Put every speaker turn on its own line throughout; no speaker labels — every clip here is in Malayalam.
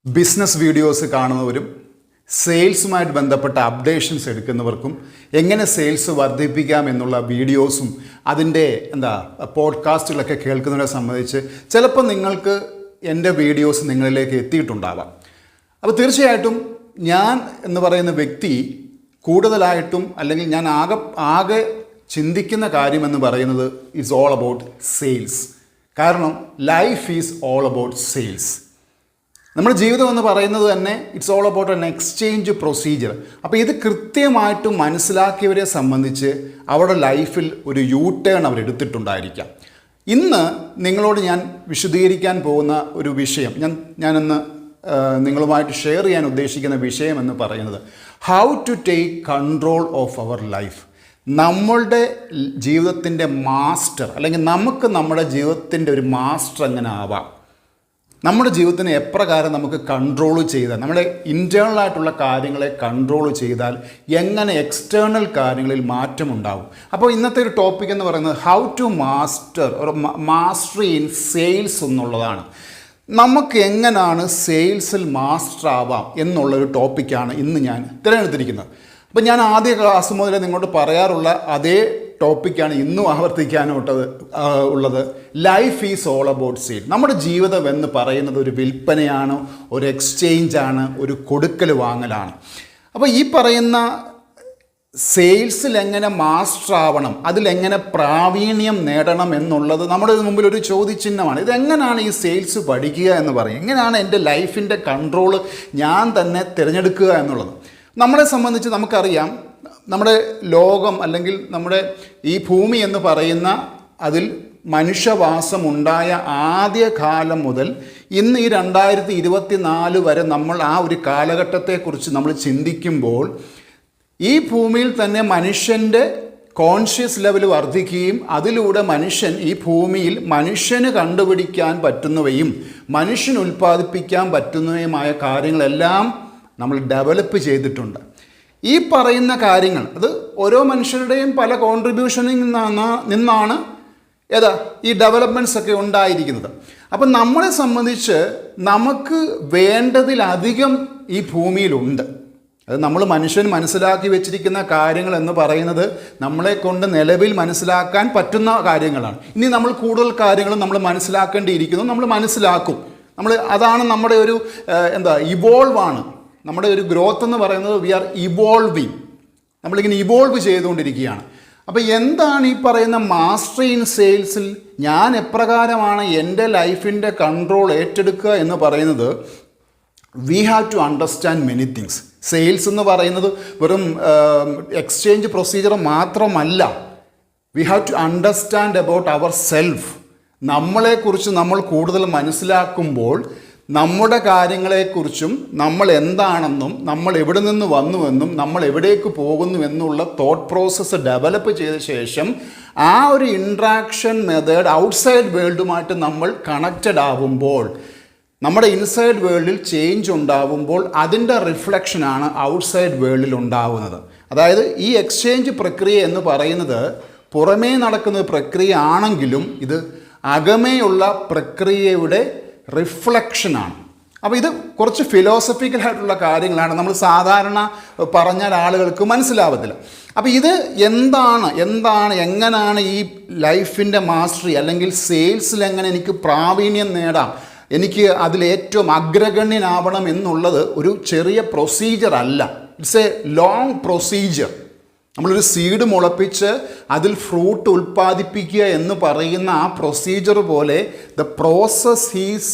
ബിസിനസ് വീഡിയോസ് കാണുന്നവരും സെയിൽസുമായിട്ട് ബന്ധപ്പെട്ട അപ്ഡേഷൻസ് എടുക്കുന്നവർക്കും എങ്ങനെ സെയിൽസ് വർദ്ധിപ്പിക്കാം എന്നുള്ള വീഡിയോസും അതിൻ്റെ പോഡ്കാസ്റ്റുകളൊക്കെ കേൾക്കുന്നവരെ സംബന്ധിച്ച് ചിലപ്പോൾ നിങ്ങൾക്ക് എൻ്റെ വീഡിയോസ് നിങ്ങളിലേക്ക് എത്തിയിട്ടുണ്ടാവാം. അപ്പോൾ തീർച്ചയായിട്ടും ഞാൻ എന്ന് പറയുന്ന വ്യക്തി കൂടുതലായിട്ടും അല്ലെങ്കിൽ ഞാൻ ആകെ ചിന്തിക്കുന്ന കാര്യമെന്ന് പറയുന്നത് ഇറ്റ്സ് ഓൾ അബൌട്ട് സെയിൽസ്. കാരണം life is all about sales. നമ്മുടെ ജീവിതം എന്ന് പറയുന്നത് തന്നെ it's all about an exchange procedure. അപ്പോൾ ഇത് കൃത്യമായിട്ട് മനസ്സിലാക്കിയവരെ സംബന്ധിച്ച് അവരുടെ ലൈഫിൽ ഒരു യൂ ടേൺ അവരെടുത്തിട്ടുണ്ടായിരിക്കാം. ഇന്ന് നിങ്ങളോട് ഞാൻ വിശദീകരിക്കാൻ പോകുന്ന ഒരു വിഷയം ഞാനിന്ന് നിങ്ങളുമായിട്ട് ഷെയർ ചെയ്യാൻ ഉദ്ദേശിക്കുന്ന വിഷയം എന്ന് പറയുന്നത് how to take control of our life. നമ്മളുടെ ജീവിതത്തിൻ്റെ മാസ്റ്റർ, അല്ലെങ്കിൽ നമുക്ക് നമ്മുടെ ജീവിതത്തിൻ്റെ ഒരു മാസ്റ്റർ എങ്ങനെ ആവാം, നമ്മുടെ ജീവിതത്തിനെ എപ്രകാരം നമുക്ക് കൺട്രോൾ ചെയ്താൽ, നമ്മുടെ ഇൻറ്റേർണലായിട്ടുള്ള കാര്യങ്ങളെ കൺട്രോൾ ചെയ്താൽ എങ്ങനെ എക്സ്റ്റേണൽ കാര്യങ്ങളിൽ മാറ്റമുണ്ടാകും. അപ്പോൾ ഇന്നത്തെ ഒരു ടോപ്പിക് എന്ന് പറയുന്നത് how to mastery in sales എന്നുള്ളതാണ്. നമുക്ക് എങ്ങനെയാണ് സെയിൽസിൽ മാസ്റ്റർ ആവാം എന്നുള്ളൊരു ടോപ്പിക്കാണ് ഇന്ന് ഞാൻ തിരഞ്ഞെടുത്തിരിക്കുന്നത്. അപ്പം ഞാൻ ആദ്യ ക്ലാസ് മുതലേ നിങ്ങളോട് പറയാറുള്ള അതേ ടോപ്പിക്കാണ് ഇന്നും ഉള്ളത്. Life is all about sale. നമ്മുടെ ജീവിതം എന്ന് പറയുന്നത് ഒരു വിൽപ്പനയാണ്, ഒരു എക്സ്ചേഞ്ചാണ്, ഒരു കൊടുക്കൽ വാങ്ങലാണ്. അപ്പോൾ ഈ പറയുന്ന സെയിൽസിൽ എങ്ങനെ മാസ്റ്റർ ആവണം, അതിലെങ്ങനെ പ്രാവീണ്യം നേടണം എന്നുള്ളത് നമ്മുടെ മുമ്പിൽ ഒരു ചോദ്യചിഹ്നമാണ്. ഇതെങ്ങനെയാണ് ഈ സെയിൽസ് പഠിക്കുക എന്ന് പറയും, എങ്ങനെയാണ് എൻ്റെ ലൈഫിൻ്റെ കൺട്രോൾ ഞാൻ തന്നെ തിരഞ്ഞെടുക്കുക എന്നുള്ളത്. നമ്മളെ സംബന്ധിച്ച് നമുക്കറിയാം, നമ്മുടെ ലോകം അല്ലെങ്കിൽ നമ്മുടെ ഈ ഭൂമി എന്ന് പറയുന്ന അതിൽ മനുഷ്യവാസമുണ്ടായ ആദ്യ കാലം മുതൽ ഇന്ന് ഈ 2024 വരെ നമ്മൾ ആ ഒരു കാലഘട്ടത്തെക്കുറിച്ച് നമ്മൾ ചിന്തിക്കുമ്പോൾ ഈ ഭൂമിയിൽ തന്നെ മനുഷ്യൻ്റെ കോൺഷ്യസ് ലെവൽ വർദ്ധിക്കുകയും അതിലൂടെ മനുഷ്യൻ ഈ ഭൂമിയിൽ മനുഷ്യന് കണ്ടുപിടിക്കാൻ പറ്റുന്നവയും മനുഷ്യന് ഉൽപ്പാദിപ്പിക്കാൻ പറ്റുന്നവയുമായ കാര്യങ്ങളെല്ലാം നമ്മൾ ഡെവലപ്പ് ചെയ്തിട്ടുണ്ട്. ഈ പറയുന്ന കാര്യങ്ങൾ അത് ഓരോ മനുഷ്യരുടെയും പല കോൺട്രിബ്യൂഷനിൽ നിന്നാണ് ഈ ഡെവലപ്മെൻറ്റ്സ് ഒക്കെ ഉണ്ടായിരിക്കുന്നത്. അപ്പം നമ്മളെ സംബന്ധിച്ച് നമുക്ക് വേണ്ടതിലധികം ഈ ഭൂമിയിലുണ്ട്. അത് നമ്മൾ മനുഷ്യൻ മനസ്സിലാക്കി വെച്ചിരിക്കുന്ന കാര്യങ്ങൾ എന്ന് പറയുന്നത് നമ്മളെ കൊണ്ട് നിലവിൽ മനസ്സിലാക്കാൻ പറ്റുന്ന കാര്യങ്ങളാണ്. ഇനി നമ്മൾ കൂടുതൽ കാര്യങ്ങളും നമ്മൾ മനസ്സിലാക്കേണ്ടിയിരിക്കുന്നു, നമ്മൾ മനസ്സിലാക്കും. അതാണ് നമ്മുടെ ഒരു ഇവോൾവാണ്. നമ്മുടെ ഒരു ഗ്രോത്ത് എന്ന് പറയുന്നത് വി ആർ ഇവോൾവിങ്. നമ്മളിങ്ങനെ ഇവോൾവ് ചെയ്തുകൊണ്ടിരിക്കുകയാണ്. അപ്പോൾ എന്താണ് ഈ പറയുന്ന മാസ്റ്ററി ഇൻ സെയിൽസിൽ ഞാൻ എപ്രകാരമാണ് എൻ്റെ ലൈഫിൻ്റെ കൺട്രോൾ ഏറ്റെടുക്കുക എന്ന് പറയുന്നത്, we have to understand many things. Sales എന്ന് പറയുന്നത് വെറും എക്സ്ചേഞ്ച് പ്രൊസീജിയർ മാത്രമല്ല. We have to understand about our self. നമ്മളെക്കുറിച്ച് നമ്മൾ കൂടുതൽ മനസ്സിലാക്കുമ്പോൾ നമ്മുടെ കാര്യങ്ങളെക്കുറിച്ചും നമ്മൾ എന്താണെന്നും നമ്മൾ എവിടെ നിന്ന് വന്നുവെന്നും നമ്മൾ എവിടേക്ക് പോകുന്നു എന്നുള്ള തോട്ട് പ്രോസസ്സ് ഡെവലപ്പ് ചെയ്ത ശേഷം ആ ഒരു ഇൻട്രാക്ഷൻ മെത്തേഡ് ഔട്ട്സൈഡ് വേൾഡുമായിട്ട് നമ്മൾ കണക്റ്റഡ് ആവുമ്പോൾ, നമ്മുടെ ഇൻസൈഡ് വേൾഡിൽ ചേഞ്ച് ഉണ്ടാവുമ്പോൾ അതിൻ്റെ റിഫ്ലക്ഷനാണ് ഔട്ട്സൈഡ് വേൾഡിൽ ഉണ്ടാവുന്നത്. അതായത് ഈ എക്സ്ചേഞ്ച് പ്രക്രിയ എന്ന് പറയുന്നത് പുറമേ നടക്കുന്ന പ്രക്രിയ ആണെങ്കിലും ഇത് അകമേയുള്ള പ്രക്രിയയുടെ റിഫ്ലക്ഷനാണ്. അപ്പോൾ ഇത് കുറച്ച് ഫിലോസഫിക്കലായിട്ടുള്ള കാര്യങ്ങളാണ്, നമ്മൾ സാധാരണ പറഞ്ഞാൽ ആളുകൾക്ക് മനസ്സിലാവത്തില്ല. അപ്പോൾ ഇത് എങ്ങനെയാണ് ഈ ലൈഫിൻ്റെ മാസ്റ്ററി അല്ലെങ്കിൽ സെയിൽസിൽ എങ്ങനെ എനിക്ക് പ്രാവീണ്യം നേടാം, എനിക്ക് അതിലേറ്റവും അഗ്രഗണ്യനാവണം എന്നുള്ളത് ഒരു ചെറിയ പ്രൊസീജിയർ അല്ല. It's A long procedure. നമ്മളൊരു സീഡ് മുളപ്പിച്ച് അതിൽ ഫ്രൂട്ട് ഉൽപ്പാദിപ്പിക്കുക എന്ന് പറയുന്ന ആ പ്രൊസീജിയർ പോലെ the process is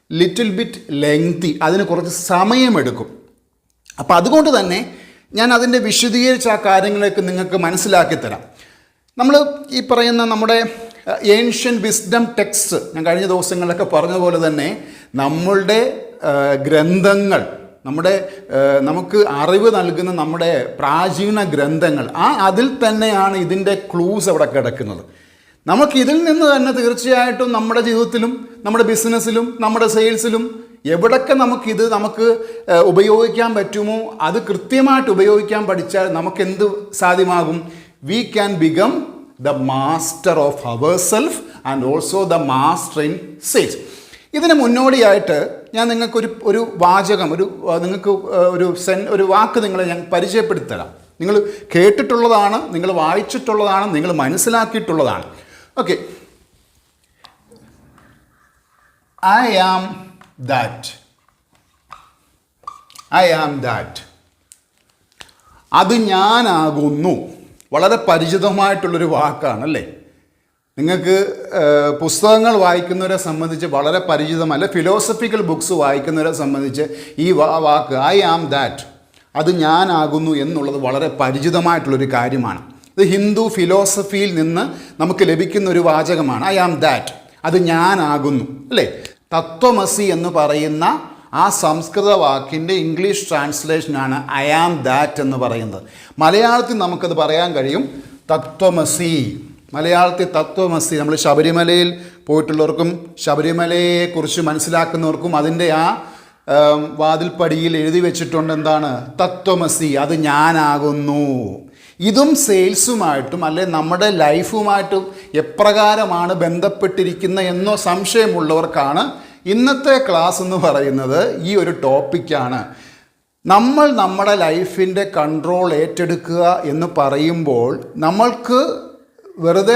little bit lengthy. അതിന് കുറച്ച് സമയമെടുക്കും. അപ്പോൾ അതുകൊണ്ട് തന്നെ ഞാൻ അതിൻ്റെ വിശദീകരിച്ച ആ കാര്യങ്ങളൊക്കെ നിങ്ങൾക്ക് മനസ്സിലാക്കി തരാം. നമ്മൾ ഈ പറയുന്ന നമ്മുടെ ഏൻഷ്യൻ വിസ്ഡം ടെക്സ്റ്റ്, ഞാൻ കഴിഞ്ഞ ദിവസങ്ങളിലൊക്കെ പറഞ്ഞതുപോലെ തന്നെ നമ്മളുടെ ഗ്രന്ഥങ്ങൾ, നമുക്ക് അറിവ് നൽകുന്ന നമ്മുടെ പ്രാചീന ഗ്രന്ഥങ്ങൾ, അതിൽ തന്നെയാണ് ഇതിൻ്റെ ക്ലൂസ് അവിടെ കിടക്കുന്നത്. നമുക്കിതിൽ നിന്ന് തന്നെ തീർച്ചയായിട്ടും നമ്മുടെ ജീവിതത്തിലും നമ്മുടെ ബിസിനസ്സിലും നമ്മുടെ സെയിൽസിലും എവിടൊക്കെ നമുക്ക് ഉപയോഗിക്കാൻ പറ്റുമോ അത് കൃത്യമായിട്ട് ഉപയോഗിക്കാൻ പഠിച്ചാൽ നമുക്കെന്ത് സാധ്യമാകും? We can become the master of our self and also the master in sales. ഇതിന് മുന്നോടിയായിട്ട് ഞാൻ നിങ്ങൾക്കൊരു ഒരു വാചകം നിങ്ങൾക്ക് ഒരു വാക്ക് നിങ്ങളെ ഞാൻ പരിചയപ്പെടുത്തരാം. നിങ്ങൾ കേട്ടിട്ടുള്ളതാണ്, നിങ്ങൾ വായിച്ചിട്ടുള്ളതാണ്, നിങ്ങൾ മനസ്സിലാക്കിയിട്ടുള്ളതാണ്. Okay, I am that. I am that. അത് ഞാനാകുന്നു. വളരെ പരിചിതമായിട്ടുള്ളൊരു വാക്കാണ് അല്ലേ? നിങ്ങൾക്ക് പുസ്തകങ്ങൾ വായിക്കുന്നവരെ സംബന്ധിച്ച് വളരെ പരിചിതമല്ല. ഫിലോസഫിക്കൽ ബുക്സ് വായിക്കുന്നവരെ സംബന്ധിച്ച് ഈ വാക്ക് ഐ ആം ദാറ്റ്, അത് ഞാനാകുന്നു എന്നുള്ളത് വളരെ പരിചിതമായിട്ടുള്ളൊരു കാര്യമാണ്. ഇത് ഹിന്ദു ഫിലോസഫിയിൽ നിന്ന് നമുക്ക് ലഭിക്കുന്ന ഒരു വാചകമാണ്. ഐ ആം ദാറ്റ്, അത് ഞാനാകുന്നു അല്ലേ? തത്വമസി എന്ന് പറയുന്ന ആ സംസ്കൃത വാക്കിൻ്റെ ഇംഗ്ലീഷ് ട്രാൻസ്ലേഷനാണ് ഐ ആം ദാറ്റ് എന്ന് പറയുന്നത്. മലയാളത്തിൽ നമുക്കത് പറയാൻ കഴിയും തത്വമസി. മലയാളത്തിൽ തത്വമസി. നമ്മൾ ശബരിമലയിൽ പോയിട്ടുള്ളവർക്കും ശബരിമലയെക്കുറിച്ച് മനസ്സിലാക്കുന്നവർക്കും അതിൻ്റെ ആ വാതിൽപ്പടിയിൽ എഴുതി വെച്ചിട്ടുണ്ട് എന്താണ്? തത്വമസി, അത് ഞാനാകുന്നു. ഇതും സെയിൽസുമായിട്ടും അല്ലെ നമ്മുടെ ലൈഫുമായിട്ടും എപ്രകാരമാണ് ബന്ധപ്പെട്ടിരിക്കുന്നത് എന്നോ സംശയമുള്ളവർക്കാണ് ഇന്നത്തെ ക്ലാസ് എന്ന് പറയുന്നത്. ഈ ഒരു ടോപ്പിക്കാണ്. നമ്മൾ നമ്മുടെ ലൈഫിൻ്റെ കൺട്രോൾ ഏറ്റെടുക്കുക എന്ന് പറയുമ്പോൾ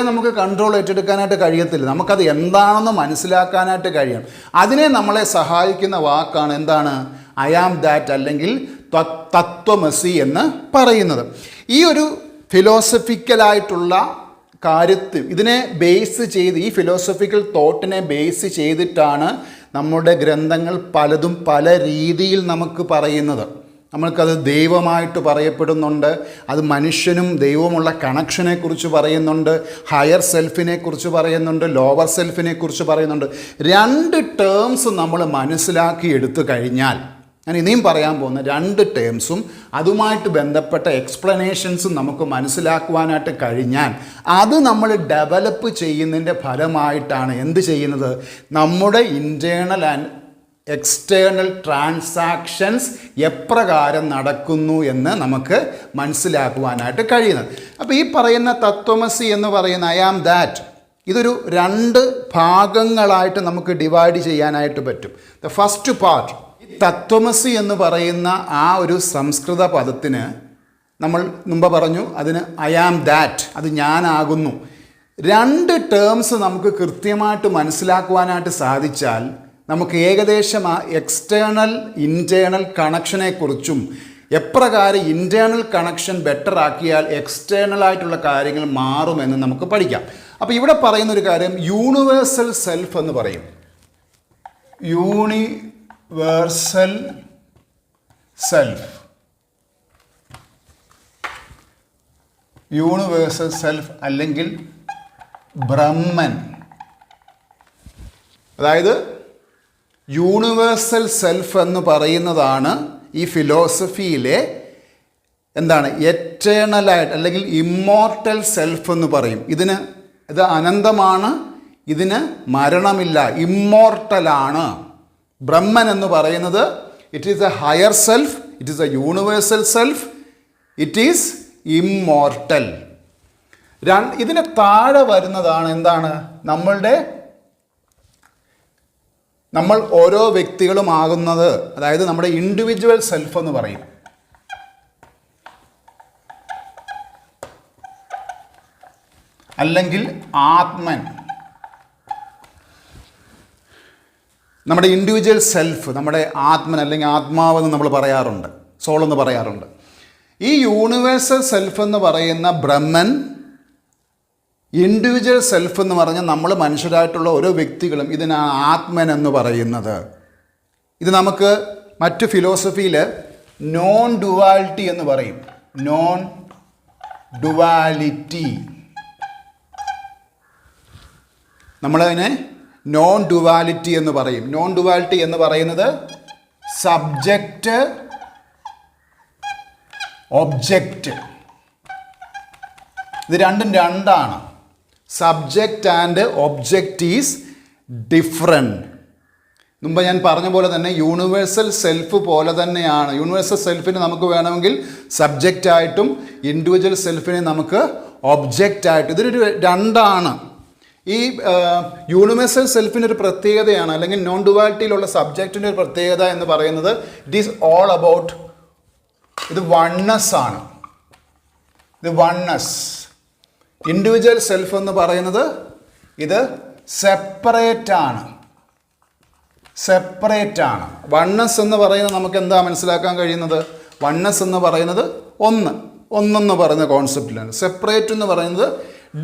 നമുക്ക് കൺട്രോൾ ഏറ്റെടുക്കാനായിട്ട് കഴിയത്തില്ല. നമുക്കത് എന്താണെന്ന് മനസ്സിലാക്കാനായിട്ട് കഴിയണം. അതിനെ നമ്മളെ സഹായിക്കുന്ന വാക്കാണ് എന്താണ്? ഐ ആം ദാറ്റ് അല്ലെങ്കിൽ തത്വമസി എന്ന് പറയുന്നത്. ഈ ഒരു ഫിലോസഫിക്കലായിട്ടുള്ള കാര്യത്തിൽ ഇതിനെ ബേസ് ചെയ്ത്, ഈ ഫിലോസഫിക്കൽ തോട്ടിനെ ബേസ് ചെയ്തിട്ടാണ് നമ്മുടെ ഗ്രന്ഥങ്ങൾ പലതും പല രീതിയിൽ നമുക്ക് പറയുന്നത്. നമ്മൾക്കത് ദൈവമായിട്ട് പറയപ്പെടുന്നുണ്ട്, അത് മനുഷ്യനും ദൈവവുമുള്ള കണക്ഷനെ കുറിച്ച് പറയുന്നുണ്ട്, ഹയർ സെൽഫിനെ കുറിച്ച് പറയുന്നുണ്ട്, ലോവർ സെൽഫിനെ കുറിച്ച് പറയുന്നുണ്ട്. രണ്ട് ടേംസ് നമ്മൾ മനസ്സിലാക്കി എടുത്തു കഴിഞ്ഞാൽ, ഞാൻ ഇനിയും പറയാൻ പോകുന്ന രണ്ട് ടേംസും അതുമായിട്ട് ബന്ധപ്പെട്ട എക്സ്പ്ലനേഷൻസും നമുക്ക് മനസ്സിലാക്കുവാനായിട്ട് കഴിഞ്ഞാൽ അത് നമ്മൾ ഡെവലപ്പ് ചെയ്യുന്നതിൻ്റെ ഫലമായിട്ടാണ് എന്ത് ചെയ്യുന്നത്? നമ്മുടെ ഇൻറ്റേർണൽ ആൻഡ് എക്സ്റ്റേണൽ ട്രാൻസാക്ഷൻസ് എപ്രകാരം നടക്കുന്നു എന്ന് നമുക്ക് മനസ്സിലാക്കുവാനായിട്ട് കഴിയുന്നത്. അപ്പോൾ ഈ പറയുന്ന തത്വമസി എന്ന് പറയുന്ന ഐ ആം ദാറ്റ്, ഇതൊരു രണ്ട് ഭാഗങ്ങളായിട്ട് നമുക്ക് ഡിവൈഡ് ചെയ്യാനായിട്ട് പറ്റും. ദ ഫസ്റ്റ് പാർട്ട്, തത്വമസി എന്ന് പറയുന്ന ആ ഒരു സംസ്കൃത പദത്തിന് നമ്മൾ മുമ്പ് പറഞ്ഞു, അതിന് ഐ ആം ദാറ്റ്, അത് ഞാനാകുന്നു. രണ്ട് ടേംസ് നമുക്ക് കൃത്യമായിട്ട് മനസ്സിലാക്കുവാനായിട്ട് സാധിച്ചാൽ നമുക്ക് ഏകദേശം ആ എക്സ്റ്റേണൽ ഇൻറ്റേർണൽ കണക്ഷനെക്കുറിച്ചും എപ്രകാരം ഇൻറ്റേർണൽ കണക്ഷൻ ബെറ്റർ ആക്കിയാൽ എക്സ്റ്റേണൽ ആയിട്ടുള്ള കാര്യങ്ങൾ മാറുമെന്ന് നമുക്ക് പഠിക്കാം. അപ്പോൾ ഇവിടെ പറയുന്നൊരു കാര്യം യൂണിവേഴ്സൽ സെൽഫ് എന്ന് പറയും. യൂണിവേഴ്സൽ സെൽഫ്, യൂണിവേഴ്സൽ സെൽഫ് അല്ലെങ്കിൽ ബ്രഹ്മൻ. അതായത് യൂണിവേഴ്സൽ സെൽഫ് എന്ന് പറയുന്നതാണ് ഈ ഫിലോസഫിയിലെ എന്താണ് എറ്റേണലായിട്ട് അല്ലെങ്കിൽ ഇമ്മോർട്ടൽ സെൽഫ് എന്ന് പറയും. ഇത് അനന്തമാണ്, ഇതിന് മരണമില്ല, ഇമ്മോർട്ടലാണ്. ബ്രഹ്മൻ എന്ന് പറയുന്നത് it is A higher self, it is A universal self, it is immortal. ഇതിന് താഴെ വരുന്നതാണ് എന്താണ്? നമ്മൾ ഓരോ വ്യക്തികളും ആകുന്നത്, അതായത് നമ്മുടെ ഇൻഡിവിജ്വൽ സെൽഫ് എന്ന് പറയും. അല്ലെങ്കിൽ ആത്മൻ, നമ്മുടെ ഇൻഡിവിജ്വൽ സെൽഫ്, നമ്മുടെ ആത്മൻ അല്ലെങ്കിൽ ആത്മാവെന്ന് നമ്മൾ പറയാറുണ്ട്, സോൾ എന്ന് പറയാറുണ്ട്. ഈ യൂണിവേഴ്സൽ സെൽഫ് എന്ന് പറയുന്ന ബ്രഹ്മൻ, ഇൻഡിവിജ്വൽ സെൽഫ് എന്ന് പറഞ്ഞാൽ നമ്മൾ മനുഷ്യരായിട്ടുള്ള ഓരോ വ്യക്തികളും ഇതിനാണ് ആത്മൻ എന്ന് പറയുന്നത്. ഇത് നമുക്ക് മറ്റു ഫിലോസഫിയിൽ നോൺ ഡുവാലിറ്റി എന്ന് പറയും. നോൺ ഡുവാലിറ്റി, നമ്മളതിനെ നോൺ ഡുവാലിറ്റി എന്ന് പറയും. നോൺ ഡുവാലിറ്റി എന്ന് പറയുന്നത് സബ്ജക്റ്റ് ഒബ്ജക്റ്റ്, ഇത് രണ്ടും രണ്ടാണ്. Subject and object is different. മുമ്പ് ഞാൻ പറഞ്ഞ പോലെ തന്നെ യൂണിവേഴ്സൽ സെൽഫ് പോലെ തന്നെയാണ്. യൂണിവേഴ്സൽ സെൽഫിനെ നമുക്ക് വേണമെങ്കിൽ സബ്ജക്റ്റായിട്ടും ഇൻഡിവിജ്വൽ സെൽഫിനെ നമുക്ക് ഒബ്ജക്റ്റായിട്ടും, ഇതൊരു രണ്ടാണ്. ഈ യൂണിവേഴ്സൽ സെൽഫിൻ്റെ ഒരു പ്രത്യേകതയാണ്, അല്ലെങ്കിൽ നോൺ ഡുവാലിറ്റിയിലുള്ള സബ്ജക്റ്റിൻ്റെ ഒരു പ്രത്യേകത എന്ന് പറയുന്നത് ഇറ്റ് ഈസ് ഓൾ അബൌട്ട്, ഇത് വൺനെസ് ആണ്. ഇത് വൺനെസ്. ഇൻഡിവിജ്വൽ സെൽഫ് എന്ന് പറയുന്നത് ഇത് സെപ്പറേറ്റ് ആണ്. സെപ്പറേറ്റ് ആണ്. വൺനെസ് എന്ന് പറയുന്നത് നമുക്ക് എന്താ മനസ്സിലാക്കാൻ കഴിയുന്നത്? വൺനെസ് എന്ന് പറയുന്നത് ഒന്നെന്ന് പറയുന്ന കോൺസെപ്റ്റിലാണ്. സെപ്പറേറ്റ് എന്ന് പറയുന്നത്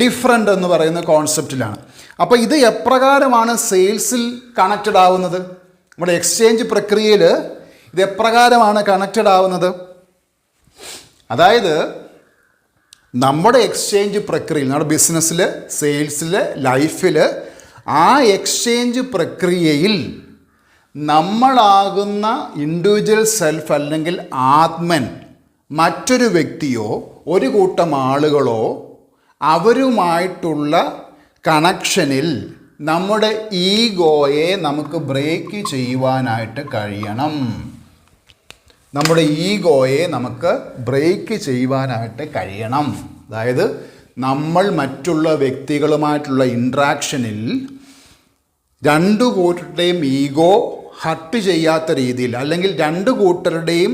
ഡിഫറെൻ്റ് എന്ന് പറയുന്ന കോൺസെപ്റ്റിലാണ്. അപ്പോൾ ഇത് എപ്രകാരമാണ് സെയിൽസിൽ കണക്റ്റഡ് ആവുന്നത്? നമ്മുടെ എക്സ്ചേഞ്ച് പ്രക്രിയയിൽ ഇത് എപ്രകാരമാണ് കണക്റ്റഡ് ആവുന്നത്? അതായത് നമ്മുടെ എക്സ്ചേഞ്ച് പ്രക്രിയയിൽ, നമ്മുടെ ബിസിനസ്സിൽ, സെയിൽസിൽ, ലൈഫിൽ, ആ എക്സ്ചേഞ്ച് പ്രക്രിയയിൽ നമ്മളാകുന്ന ഇൻഡിവിജ്വൽ സെൽഫ് അല്ലെങ്കിൽ ആത്മൻ മറ്റൊരു വ്യക്തിയോ ഒരു കൂട്ടം ആളുകളോ അവരുമായിട്ടുള്ള കണക്ഷനിൽ നമ്മുടെ ഈഗോയെ നമുക്ക് ബ്രേക്ക് ചെയ്യുവാനായിട്ട് കഴിയണം. നമ്മുടെ ഈഗോയെ നമുക്ക് ബ്രേക്ക് ചെയ്യുവാനായിട്ട് കഴിയണം. അതായത് നമ്മൾ മറ്റുള്ള വ്യക്തികളുമായിട്ടുള്ള ഇൻട്രാക്ഷനിൽ രണ്ടു കൂട്ടരുടെയും ഈഗോ ഹർട്ട് ചെയ്യാത്ത രീതിയിൽ, അല്ലെങ്കിൽ രണ്ടു കൂട്ടരുടെയും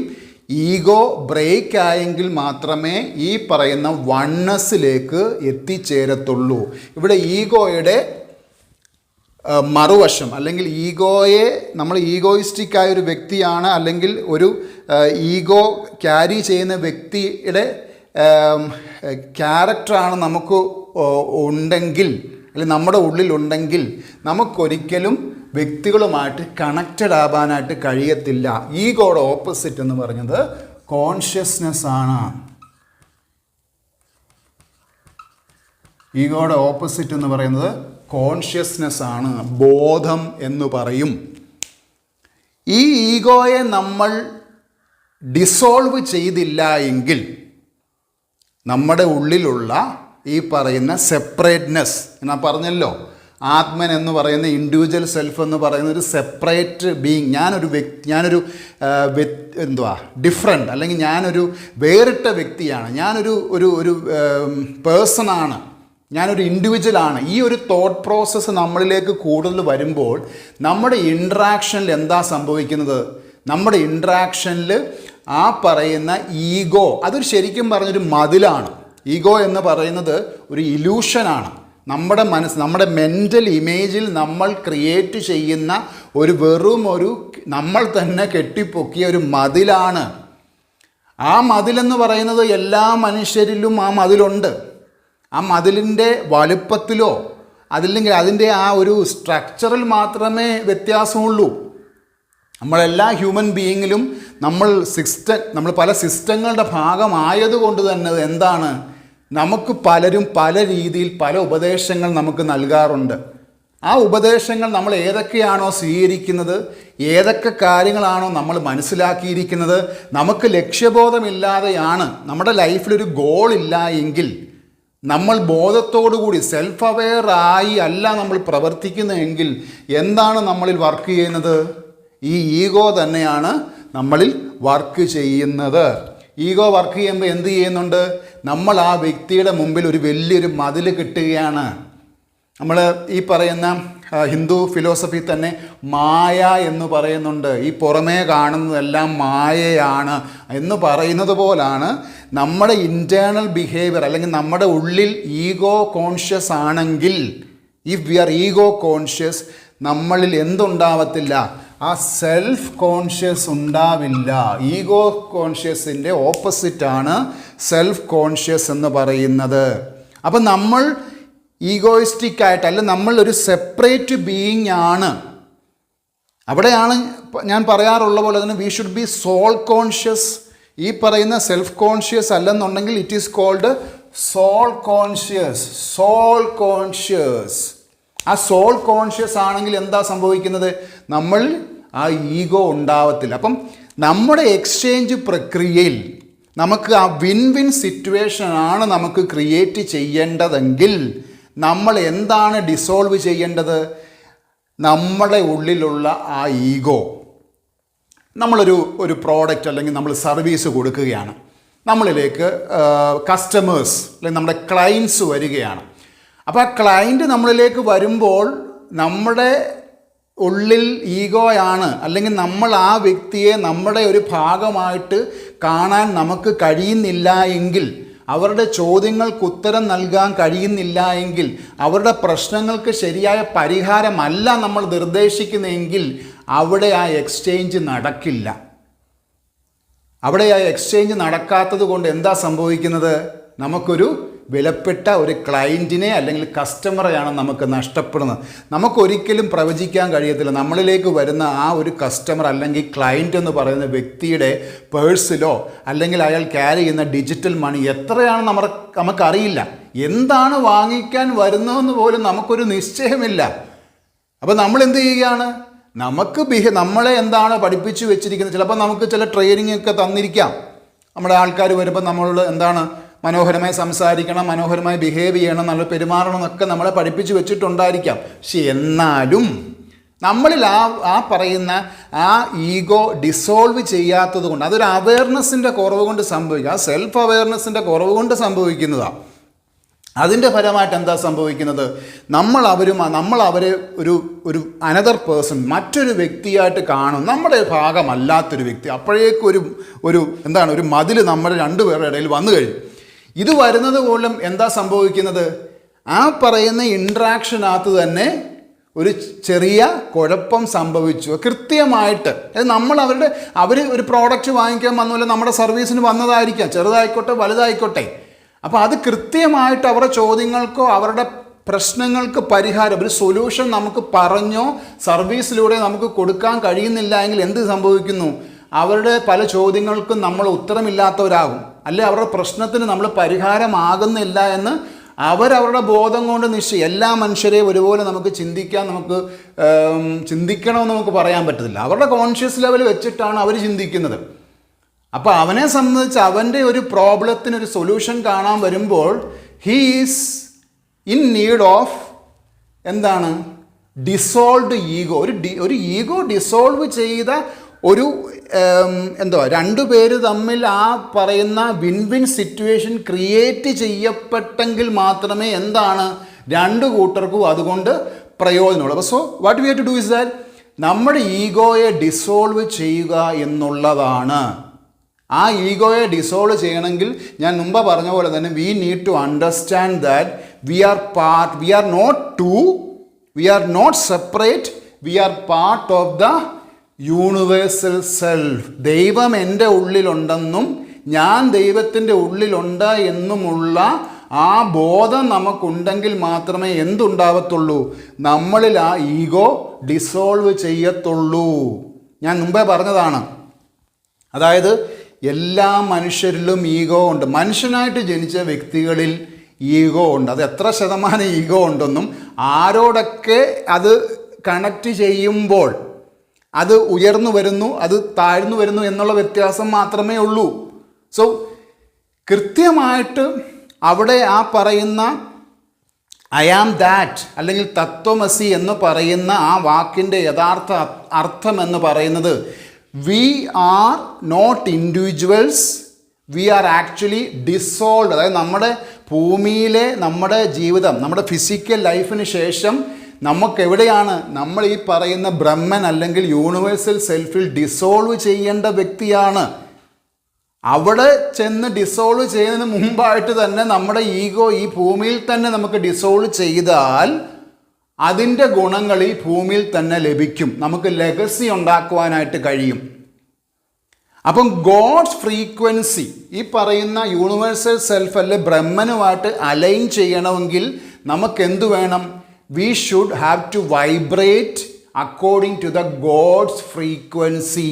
ഈഗോ ബ്രേക്ക് ആയെങ്കിൽ മാത്രമേ ഈ പറയുന്ന വൺനെസ്സിലേക്ക് എത്തിച്ചേരത്തുള്ളൂ. ഇവിടെ ഈഗോയുടെ മറുവശം, അല്ലെങ്കിൽ ഈഗോയെ നമ്മൾ ഈഗോയിസ്റ്റിക് ആയ ഒരു വ്യക്തിയാണ്, അല്ലെങ്കിൽ ഒരു ഈഗോ ക്യാരി ചെയ്യുന്ന വ്യക്തിയുടെ ക്യാരക്ടറാണ് നമുക്ക് ഉണ്ടെങ്കിൽ, അല്ലെങ്കിൽ നമ്മുടെ ഉള്ളിലുണ്ടെങ്കിൽ നമുക്കൊരിക്കലും വ്യക്തികളുമായിട്ട് കണക്റ്റഡ് ആവാനായിട്ട് കഴിയത്തില്ല. ഈഗോയുടെ ഓപ്പോസിറ്റ് എന്ന് പറഞ്ഞത് കോൺഷ്യസ്നെസ് ആണ്. ഈഗോയുടെ ഓപ്പോസിറ്റ് എന്ന് പറയുന്നത് കോൺഷ്യസ്നെസ് ആണ്, ബോധം എന്ന് പറയും. ഈ ഈഗോയെ നമ്മൾ ഡിസോൾവ് ചെയ്തില്ല എങ്കിൽ നമ്മുടെ ഉള്ളിലുള്ള ഈ പറയുന്ന സെപ്പറേറ്റ്നെസ്, ഞാൻ പറഞ്ഞല്ലോ, ആത്മൻ എന്ന് പറയുന്ന ഇൻഡിവിജ്വൽ സെൽഫ് എന്ന് പറയുന്ന ഒരു സെപ്പറേറ്റ് ബീയിങ്, ഞാനൊരു ഡിഫറെൻ്റ്, അല്ലെങ്കിൽ ഞാനൊരു വേറിട്ട വ്യക്തിയാണ്, ഞാനൊരു ഒരു പേഴ്സണാണ്, ഞാനൊരു ഇൻഡിവിജ്വലാണ്. ഈ ഒരു തോട്ട് പ്രോസസ്സ് നമ്മളിലേക്ക് കൂടുതൽ വരുമ്പോൾ നമ്മുടെ ഇൻട്രാക്ഷനിൽ എന്താ സംഭവിക്കുന്നത്? നമ്മുടെ ഇൻട്രാക്ഷനിൽ ആ പറയുന്ന ഈഗോ, അതൊരു ശരിക്കും പറഞ്ഞൊരു മതിലാണ്. ഈഗോ എന്ന് പറയുന്നത് ഒരു ഇലൂഷനാണ്. നമ്മുടെ നമ്മുടെ മെൻ്റൽ ഇമേജിൽ നമ്മൾ ക്രിയേറ്റ് ചെയ്യുന്ന ഒരു നമ്മൾ തന്നെ കെട്ടിപ്പൊക്കിയ ഒരു മതിലാണ്. ആ മതിലെന്ന് പറയുന്നത് എല്ലാ മനുഷ്യരിലും ആ മതിലുണ്ട്. ആ മതിലിൻ്റെ വലുപ്പത്തിലോ അതില്ലെങ്കിൽ അതിൻ്റെ ആ ഒരു സ്ട്രക്ചറിൽ മാത്രമേ വ്യത്യാസമുള്ളൂ. നമ്മളെല്ലാ ഹ്യൂമൻ ബീയിങ്ങിലും നമ്മൾ പല സിസ്റ്റങ്ങളുടെ ഭാഗമായതുകൊണ്ട് തന്നെ എന്താണ്, നമുക്ക് പലരും പല രീതിയിൽ പല ഉപദേശങ്ങൾ നമുക്ക് നൽകാറുണ്ട്. ആ ഉപദേശങ്ങൾ നമ്മൾ ഏതൊക്കെയാണോ സ്വീകരിക്കുന്നത്, ഏതൊക്കെ കാര്യങ്ങളാണോ നമ്മൾ മനസ്സിലാക്കിയിരിക്കുന്നത്, നമുക്ക് ലക്ഷ്യബോധമില്ലാതെയാണ്, നമ്മുടെ ലൈഫിലൊരു ഗോൾ ഇല്ല എങ്കിൽ, നമ്മൾ ബോധത്തോടുകൂടി സെൽഫ് അവെയർ ആയി അല്ല നമ്മൾ പ്രവർത്തിക്കുന്നതെങ്കിൽ എന്താണ് നമ്മളിൽ വർക്ക് ചെയ്യുന്നത്? ഈ ഈഗോ തന്നെയാണ് നമ്മളിൽ വർക്ക് ചെയ്യുന്നത്. ഈഗോ വർക്ക് ചെയ്യുമ്പോൾ എന്ത് ചെയ്യുന്നുണ്ട്? നമ്മൾ ആ വ്യക്തിയുടെ മുമ്പിൽ ഒരു വലിയൊരു മതിൽ കെട്ടുകയാണ്. നമ്മൾ ഈ പറയുന്ന ഹിന്ദു ഫിലോസഫി തന്നെ മായ എന്ന് പറയുന്നുണ്ട്. ഈ പുറമേ കാണുന്നതെല്ലാം മായയാണ് എന്ന് പറയുന്നത് പോലാണ് നമ്മുടെ ഇൻറ്റേർണൽ ബിഹേവിയർ, അല്ലെങ്കിൽ നമ്മുടെ ഉള്ളിൽ ഈഗോ കോൺഷ്യസ് ആണെങ്കിൽ, if we are ego conscious, നമ്മളിൽ എന്തുണ്ടാവത്തില്ല? ആ സെൽഫ് കോൺഷ്യസ് ഉണ്ടാവില്ല. ഈഗോ കോൺഷ്യസിൻ്റെ ഓപ്പോസിറ്റാണ് സെൽഫ് കോൺഷ്യസ് എന്ന് പറയുന്നത്. അപ്പം നമ്മൾ ഈഗോയിസ്റ്റിക് ആയിട്ട്, അല്ല, നമ്മൾ ഒരു സെപ്പറേറ്റ് ബീയിങ് ആണ്. അവിടെയാണ് ഞാൻ പറയാറുള്ള പോലെ തന്നെ we should be soul conscious. ഈ പറയുന്ന സെൽഫ് കോൺഷ്യസ് അല്ലെന്നുണ്ടെങ്കിൽ it is called soul conscious. Soul conscious. ആ സോൾ കോൺഷ്യസ് ആണെങ്കിൽ എന്താ സംഭവിക്കുന്നത്? നമ്മൾ ആ ഈഗോ ഉണ്ടാവത്തില്ല. അപ്പം നമ്മുടെ എക്സ്ചേഞ്ച് പ്രക്രിയയിൽ നമുക്ക് ആ വിൻ വിൻ സിറ്റുവേഷനാണ് നമുക്ക് ക്രിയേറ്റ് ചെയ്യേണ്ടതെങ്കിൽ നമ്മൾ എന്താണ് ഡിസോൾവ് ചെയ്യേണ്ടത്? നമ്മുടെ ഉള്ളിലുള്ള ആ ഈഗോ. നമ്മളൊരു പ്രോഡക്റ്റ് അല്ലെങ്കിൽ നമ്മൾ സർവീസ് കൊടുക്കുകയാണ്, നമ്മളിലേക്ക് കസ്റ്റമേഴ്സ് അല്ലെങ്കിൽ നമ്മുടെ ക്ലയൻസ് വരികയാണ്. അപ്പോൾ ആ ക്ലയൻറ്റ് നമ്മളിലേക്ക് വരുമ്പോൾ നമ്മുടെ ഉള്ളിൽ ഈഗോയാണ്, അല്ലെങ്കിൽ നമ്മൾ ആ വ്യക്തിയെ നമ്മുടെ ഒരു ഭാഗമായിട്ട് കാണാൻ നമുക്ക് കഴിയുന്നില്ല എങ്കിൽ, അവരുടെ ചോദ്യങ്ങൾക്ക് ഉത്തരം നൽകാൻ കഴിയുന്നില്ല എങ്കിൽ, അവരുടെ പ്രശ്നങ്ങൾക്ക് ശരിയായ പരിഹാരമല്ല നമ്മൾ നിർദ്ദേശിക്കുന്നതെങ്കിൽ അവിടെ ആ എക്സ്ചേഞ്ച് നടക്കില്ല. അവിടെ ആ എക്സ്ചേഞ്ച് നടക്കാത്തത് കൊണ്ട് എന്താ സംഭവിക്കുന്നത്? നമുക്കൊരു വിലപ്പെട്ട ഒരു ക്ലയൻറ്റിനെ അല്ലെങ്കിൽ കസ്റ്റമറെയാണ് നമുക്ക് നഷ്ടപ്പെടുന്നത്. നമുക്കൊരിക്കലും പ്രവചിക്കാൻ കഴിയത്തില്ല നമ്മളിലേക്ക് വരുന്ന ആ ഒരു കസ്റ്റമർ അല്ലെങ്കിൽ ക്ലയൻറ്റ് എന്ന് പറയുന്ന വ്യക്തിയുടെ പേഴ്സിലോ അല്ലെങ്കിൽ അയാൾ ക്യാരി ചെയ്യുന്ന ഡിജിറ്റൽ മണി എത്രയാണ് നമുക്കറിയില്ല. എന്താണ് വാങ്ങിക്കാൻ വരുന്നതെന്ന് പോലും നമുക്കൊരു നിശ്ചയമില്ല. അപ്പോൾ നമ്മൾ എന്ത് ചെയ്യുകയാണ്? നമ്മളെ എന്താണ് പഠിപ്പിച്ചു വെച്ചിരിക്കുന്നത്? ചിലപ്പോൾ നമുക്ക് ചില ട്രെയിനിങ് ഒക്കെ തന്നിരിക്കാം. നമ്മുടെ ആൾക്കാർ വരുമ്പോൾ നമ്മളോട് എന്താണ് മനോഹരമായി സംസാരിക്കണം, മനോഹരമായി ബിഹേവ് ചെയ്യണം, നല്ല പെരുമാറണം എന്നൊക്കെ നമ്മളെ പഠിപ്പിച്ച് വെച്ചിട്ടുണ്ടായിരിക്കാം. പക്ഷെ എന്നാലും നമ്മളിൽ ആ പറയുന്ന ആ ഈഗോ ഡിസോൾവ് ചെയ്യാത്തത് കൊണ്ട്, അതൊരു അവയർനെസ്സിൻ്റെ കുറവ് കൊണ്ട് സംഭവിക്കുക, ആ സെൽഫ് അവയർനെസ്സിൻ്റെ കുറവ് കൊണ്ട് സംഭവിക്കുന്നതാണ്. അതിൻ്റെ ഫലമായിട്ട് എന്താ സംഭവിക്കുന്നത്? നമ്മൾ അവരെ ഒരു അനദർ പേഴ്സൺ, മറ്റൊരു വ്യക്തിയായിട്ട് കാണും, നമ്മുടെ ഭാഗമല്ലാത്തൊരു വ്യക്തി. അപ്പോഴേക്കും ഒരു മതിൽ നമ്മുടെ രണ്ടുപേരുടെ ഇടയിൽ വന്നു കഴിഞ്ഞു. ഇത് വരുന്നത് പോലും എന്താ സംഭവിക്കുന്നത്? ആ പറയുന്ന ഇൻട്രാക്ഷനകത്ത് തന്നെ ഒരു ചെറിയ കുഴപ്പം സംഭവിച്ചു. കൃത്യമായിട്ട് അവർ ഒരു പ്രോഡക്റ്റ് വാങ്ങിക്കാൻ വന്നപോലെ നമ്മുടെ സർവീസിന് വന്നതായിരിക്കാം, ചെറുതായിക്കോട്ടെ വലുതായിക്കോട്ടെ. അപ്പോൾ അത് കൃത്യമായിട്ട് അവരുടെ ചോദ്യങ്ങൾക്കോ അവരുടെ പ്രശ്നങ്ങൾക്ക് പരിഹാരം, ഒരു സൊല്യൂഷൻ നമുക്ക് പറഞ്ഞോ സർവീസിലൂടെ നമുക്ക് കൊടുക്കാൻ കഴിയുന്നില്ല എങ്കിൽ എന്ത് സംഭവിക്കുന്നു? അവരുടെ പല ചോദ്യങ്ങൾക്കും നമ്മൾ ഉത്തരമില്ലാത്തവരാകും, അല്ലെ അവരുടെ പ്രശ്നത്തിന് നമ്മൾ പരിഹാരമാകുന്നില്ല എന്ന് അവരവരുടെ ബോധം കൊണ്ട് നിശ്ചയം. എല്ലാ മനുഷ്യരെയും ഒരുപോലെ നമുക്ക് ചിന്തിക്കണമെന്ന് നമുക്ക് പറയാൻ പറ്റത്തില്ല. അവരുടെ കോൺഷ്യസ് ലെവൽ വെച്ചിട്ടാണ് അവർ ചിന്തിക്കുന്നത്. അപ്പോൾ അവനെ സംബന്ധിച്ച് അവൻ്റെ ഒരു പ്രോബ്ലത്തിനൊരു സൊല്യൂഷൻ കാണാൻ വരുമ്പോൾ he is in need of എന്താണ്? Dissolved ego. ഒരു ഈഗോ ഡിസോൾവ് ചെയ്ത ഒരു രണ്ടു പേര് തമ്മിൽ ആ പറയുന്ന വിൻ വിൻ സിറ്റുവേഷൻ ക്രിയേറ്റ് ചെയ്യപ്പെട്ടെങ്കിൽ മാത്രമേ എന്താണ് രണ്ടു കൂട്ടർക്കും അതുകൊണ്ട് പ്രയോജനമുള്ളൂ. അപ്പോൾ so what we have to do is that നമ്മുടെ ഈഗോയെ ഡിസോൾവ് ചെയ്യുക എന്നുള്ളതാണ്. ആ ഈഗോയെ ഡിസോൾവ് ചെയ്യണമെങ്കിൽ ഞാൻ മുമ്പ് പറഞ്ഞ പോലെ തന്നെ we need to understand that we are not separate, we are part of the universal self. ദൈവം എൻ്റെ ഉള്ളിലുണ്ടെന്നും ഞാൻ ദൈവത്തിൻ്റെ ഉള്ളിലുണ്ട് എന്നുമുള്ള ആ ബോധം നമുക്കുണ്ടെങ്കിൽ മാത്രമേ എന്തുണ്ടാവത്തുള്ളൂ? നമ്മളിൽ ആ ഈഗോ ഡിസോൾവ് ചെയ്യത്തുള്ളൂ. ഞാൻ മുമ്പേ പറഞ്ഞതാണ്. അതായത് എല്ലാ മനുഷ്യരിലും ഈഗോ ഉണ്ട്. മനുഷ്യനായിട്ട് ജനിച്ച വ്യക്തികളിൽ ഈഗോ ഉണ്ട്. അത് എത്ര ശതമാനം ഈഗോ ഉണ്ടെന്നും ആരോടൊക്കെ അത് കണക്റ്റ് ചെയ്യുമ്പോൾ അത് ഉയർന്നു വരുന്നു, അത് താഴ്ന്നു വരുന്നു എന്നുള്ള വ്യത്യാസം മാത്രമേ ഉള്ളൂ. സോ കൃത്യമായിട്ട് അവിടെ ആ പറയുന്ന ഐ ആം ദാറ്റ് അല്ലെങ്കിൽ തത്വമസി എന്ന് പറയുന്ന ആ വാക്കിൻ്റെ യഥാർത്ഥ അർത്ഥം എന്ന് പറയുന്നത് we are not individuals, we are actually dissolve. അതായത് നമ്മുടെ ഭൂമിയിലെ നമ്മുടെ ജീവിതം, നമ്മുടെ ഫിസിക്കൽ ലൈഫിന് ശേഷം നമുക്കെവിടെയാണ് നമ്മൾ ഈ പറയുന്ന ബ്രഹ്മൻ അല്ലെങ്കിൽ യൂണിവേഴ്സൽ സെൽഫിൽ ഡിസോൾവ് ചെയ്യേണ്ട വ്യക്തിയാണ്. അവിടെ ചെന്ന് ഡിസോൾവ് ചെയ്യുന്നതിന് മുമ്പായിട്ട് തന്നെ നമ്മുടെ ഈഗോ ഈ ഭൂമിയിൽ തന്നെ നമുക്ക് ഡിസോൾവ് ചെയ്താൽ അതിൻ്റെ ഗുണങ്ങൾ ഈ ഭൂമിയിൽ തന്നെ ലഭിക്കും. നമുക്ക് ലെഗസി ഉണ്ടാക്കുവാനായിട്ട് കഴിയും. അപ്പം ഗോഡ്സ് ഫ്രീക്വൻസി ഈ പറയുന്ന യൂണിവേഴ്സൽ സെൽഫ് അല്ലെ ബ്രഹ്മനുമായിട്ട് അലൈൻ ചെയ്യണമെങ്കിൽ നമുക്കെന്ത് വേണം? We should have to vibrate according to the God's frequency.